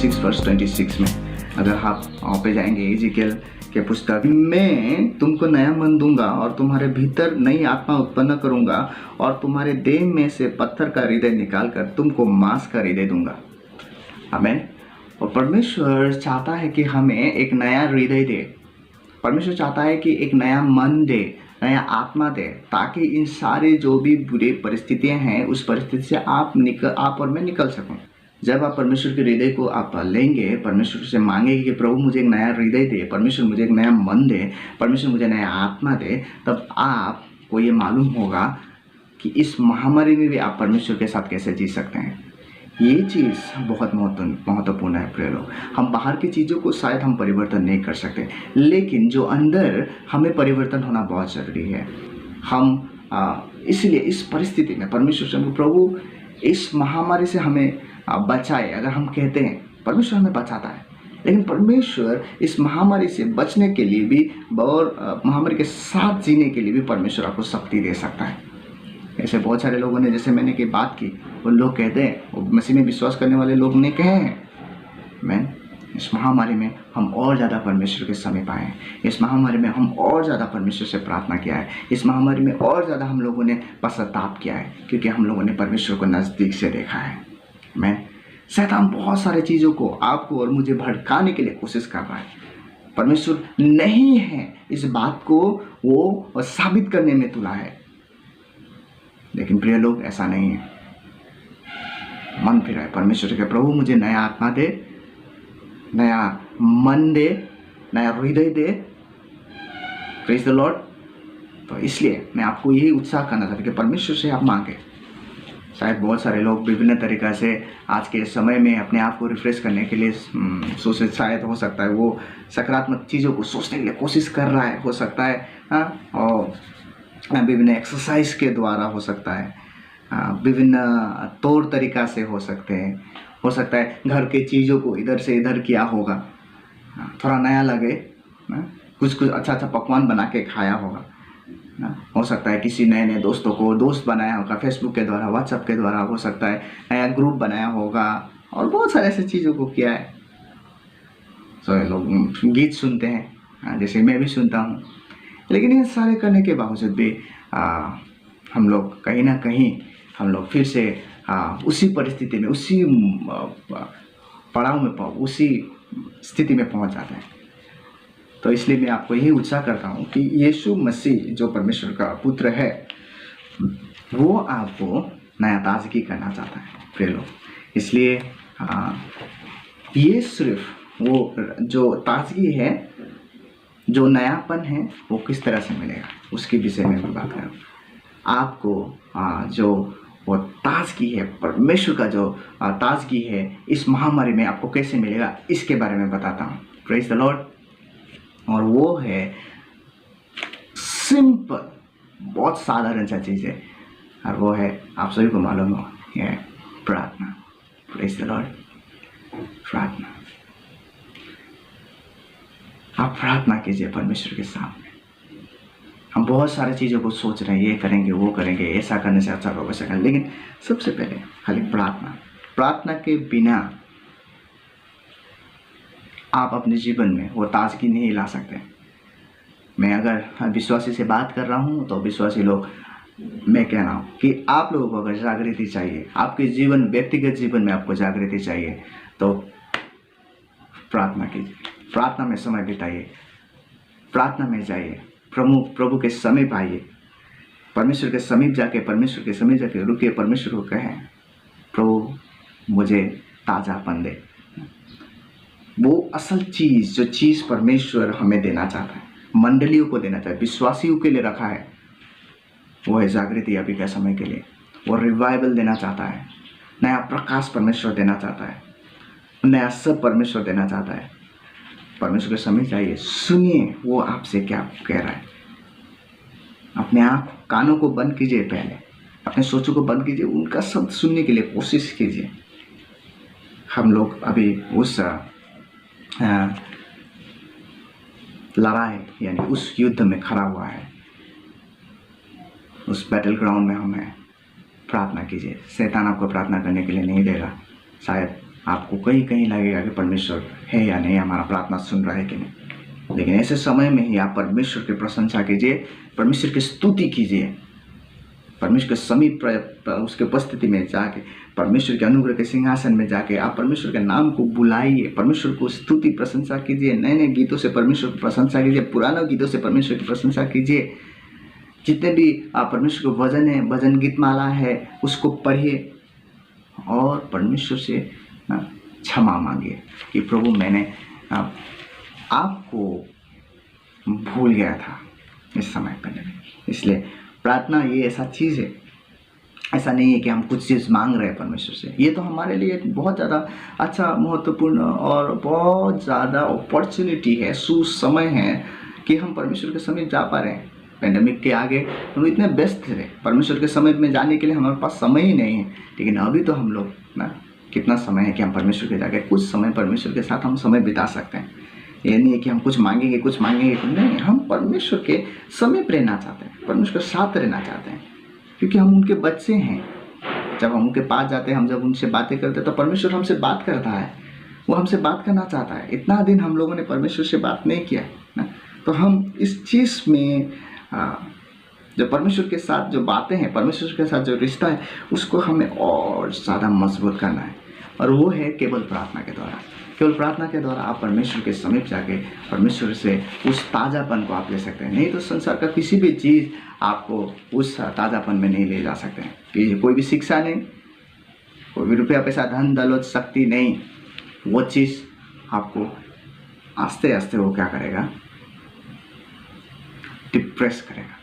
46:26 में, अगर आप वहाँ पे जाएंगे, एजिकल के पुस्तक, मैं तुमको नया मन दूंगा और तुम्हारे भीतर नई आत्मा उत्पन्न करूंगा और तुम्हारे देह में से पत्थर का हृदय निकाल कर तुमको मांस का हृदय दूंगा। आमीन। और परमेश्वर चाहता है कि हमें एक नया हृदय दे। परमेश्वर चाहता है कि एक नया मन दे, नया आत्मा दे, ताकि इन सारे जो भी बुरी परिस्थितियां हैं उस परिस्थिति से आप और मैं निकल सकूं। जब आप परमेश्वर के हृदय को आप लेंगे, परमेश्वर से मांगेंगे कि प्रभु मुझे एक नया हृदय दे, परमेश्वर मुझे एक नया मन दे, परमेश्वर मुझे नया आत्मा दे, तब आपको ये मालूम होगा कि इस महामारी में भी आप परमेश्वर के साथ कैसे जी सकते हैं। ये चीज़ बहुत महत्वपूर्ण है प्रिय लोग। हम बाहर की चीज़ों को शायद हम परिवर्तन नहीं कर सकते, लेकिन जो अंदर हमें परिवर्तन होना बहुत ज़रूरी है। हम इसलिए इस परिस्थिति में परमेश्वर से, प्रभु इस महामारी से हमें बचाए। अगर हम कहते हैं परमेश्वर हमें बचाता है, लेकिन परमेश्वर इस महामारी से बचने के लिए भी और महामारी के साथ जीने के लिए भी परमेश्वर आपको शक्ति दे सकता है। ऐसे बहुत सारे लोगों ने, जैसे मैंने की बात की, वो लोग कहते हैं, वो मसीह में विश्वास करने वाले लोग ने कहे हैं, मैं इस महामारी में हम और ज़्यादा परमेश्वर के समीप आए हैं, इस महामारी में हम और ज़्यादा परमेश्वर से प्रार्थना किया है, इस महामारी में और ज़्यादा हम लोगों ने पश्चाताप किया है, क्योंकि हम लोगों ने परमेश्वर को नज़दीक से देखा है। मैं शैतान बहुत सारे चीज़ों को आपको और मुझे भड़काने के लिए कोशिश कर रहा है। परमेश्वर नहीं है, इस बात को वो साबित करने में तुला है। लेकिन प्रिय लोग, ऐसा नहीं है। मन फिराए परमेश्वर के, प्रभु मुझे नया आत्मा दे, नया मन दे, नया हृदय दे। Praise the Lord. तो इसलिए मैं आपको यही उत्साह करना चाहता हूँ कि परमेश्वर से आप मांगे। शायद बहुत सारे लोग विभिन्न तरीक़ा से आज के समय में अपने आप को रिफ्रेश करने के लिए सोचे, शायद हो सकता है वो सकारात्मक चीज़ों को सोचने के लिए कोशिश कर रहा है, हो सकता है और विभिन्न एक्सरसाइज के द्वारा हो सकता है, विभिन्न तौर तरीक़ा से हो सकते हैं, हो सकता है घर के चीज़ों को इधर से इधर किया होगा, थोड़ा नया लगे, कुछ अच्छा पकवान बना के खाया होगा, हो सकता है किसी नए नए दोस्तों को दोस्त बनाया होगा फेसबुक के द्वारा, व्हाट्सएप के द्वारा, हो सकता है नया ग्रुप बनाया होगा और बहुत सारे ऐसे चीज़ों को किया है। तो लोग गीत सुनते हैं, जैसे मैं भी सुनता हूँ, लेकिन ये सारे करने के बावजूद भी हम लोग कहीं ना कहीं हम लोग फिर से उसी परिस्थिति में, उसी पड़ाव में, उसी स्थिति में पहुँच जाते हैं। तो इसलिए मैं आपको यही उत्साह करता हूँ कि यीशु मसीह जो परमेश्वर का पुत्र है, वो आपको नया ताजगी करना चाहता है प्रिय लोग। इसलिए ये सिर्फ वो जो ताजगी है, जो नयापन है, वो किस तरह से मिलेगा उसके विषय में मैं बात करूँ। आपको जो वो ताजगी है, परमेश्वर का जो ताजगी है, इस महामारी में आपको कैसे मिलेगा, इसके बारे में बताता हूँ। Praise the Lord. और वो है सिंपल, बहुत साधारण सा चीज़ है, और वो है, आप सभी को मालूम हो, ये है प्रार्थना। Praise the Lord. प्रार्थना। आप प्रार्थना कीजिए परमेश्वर के सामने। हम बहुत सारी चीज़ों को सोच रहे हैं, ये करेंगे, वो करेंगे, ऐसा करने से अच्छा होगा, वैसा करेंगे, लेकिन सबसे पहले खाली प्रार्थना। प्रार्थना के बिना आप अपने जीवन में वो ताजगी नहीं ला सकते। मैं अगर विश्वासी से बात कर रहा हूँ तो विश्वासी लोग, मैं कह रहा हूँ कि आप लोगों को अगर जागृति चाहिए, आपके जीवन, व्यक्तिगत जीवन में आपको जागृति चाहिए, तो प्रार्थना कीजिए, प्रार्थना में समय बिताइए, प्रार्थना में जाइए, प्रभु के समीप आइए, परमेश्वर के समीप जाके रुकिए, परमेश्वर को कहें, प्रभु मुझे ताज़ापन दे। वो असल चीज़, जो चीज़ परमेश्वर हमें देना चाहता है, मंडलियों को देना चाहता है, विश्वासियों के लिए रखा है, वो है जागृति। अभी के समय के लिए वो रिवाइवल देना चाहता है, नया प्रकाश परमेश्वर देना चाहता है, नया सब परमेश्वर देना चाहता है। परमेश्वर के समीप जाइए, सुनिए वो आपसे क्या कह रहा है। अपने आँख कानों को बंद कीजिए, पहले अपने सोचों को बंद कीजिए, उनका शब्द सुनने के लिए कोशिश कीजिए। हम लोग अभी उस लड़ाई यानी उस युद्ध में खड़ा हुआ है, उस बैटल ग्राउंड में हमें प्रार्थना कीजिए। शैतान आपको प्रार्थना करने के लिए नहीं देगा। शायद आपको कहीं कहीं लगेगा कि परमेश्वर है या नहीं, हमारा प्रार्थना सुन रहा है कि नहीं। लेकिन ऐसे समय में ही आप परमेश्वर की प्रशंसा कीजिए, परमेश्वर की स्तुति कीजिए, परमेश्वर के समीप उसके उपस्थिति में जाके, परमेश्वर के अनुग्रह के सिंहासन में जाके आप परमेश्वर के नाम को बुलाइए, परमेश्वर को स्तुति प्रशंसा कीजिए, नए नए गीतों से परमेश्वर की प्रशंसा कीजिए, पुराने गीतों से परमेश्वर की प्रशंसा कीजिए। जितने भी परमेश्वर के वजन है, भजन गीत माला है, उसको पढ़िए और परमेश्वर से क्षमा मांगिए कि प्रभु मैंने आपको भूल गया था इस समय पर। इसलिए प्रार्थना ये ऐसा चीज़ है, ऐसा नहीं है कि हम कुछ चीज़ मांग रहे हैं परमेश्वर से। ये तो हमारे लिए बहुत ज़्यादा अच्छा, महत्वपूर्ण और बहुत ज़्यादा अपॉर्चुनिटी है, सुसमय है कि हम परमेश्वर के समीप जा पा रहे हैं। पेंडेमिक के आगे हम इतने व्यस्त थे, परमेश्वर के समीप में जाने के लिए हमारे पास समय ही नहीं है। लेकिन अभी तो हम लोग कितना समय है कि हम परमेश्वर के जाके कुछ समय परमेश्वर के साथ हम समय बिता सकते हैं। ये नहीं है कि हम कुछ मांगेंगे नहीं, हम परमेश्वर के समीप रहना चाहते हैं, परमेश्वर के साथ रहना चाहते हैं, क्योंकि हम उनके बच्चे हैं। जब हम उनके पास जाते हैं, हम जब उनसे बातें करते हैं तो परमेश्वर हमसे बात करता है, वो हमसे बात करना चाहता है। इतना दिन हम लोगों ने परमेश्वर से बात नहीं किया ना, तो हम इस चीज़ में जो परमेश्वर के साथ जो बातें हैं, परमेश्वर के साथ जो रिश्ता है, उसको हमें और ज़्यादा मजबूत करना है। और वो है केवल प्रार्थना के द्वारा। केवल प्रार्थना के द्वारा आप परमेश्वर के समीप जाके परमेश्वर से उस ताज़ापन को आप ले सकते हैं। नहीं तो संसार का किसी भी चीज़ आपको उस ताज़ापन में नहीं ले जा सकते हैं। कि कोई भी शिक्षा नहीं, कोई भी रुपया पैसा, धन दौलत, शक्ति नहीं, वो चीज़ आपको आस्ते आस्ते वो क्या करेगा, डिप्रेस करेगा।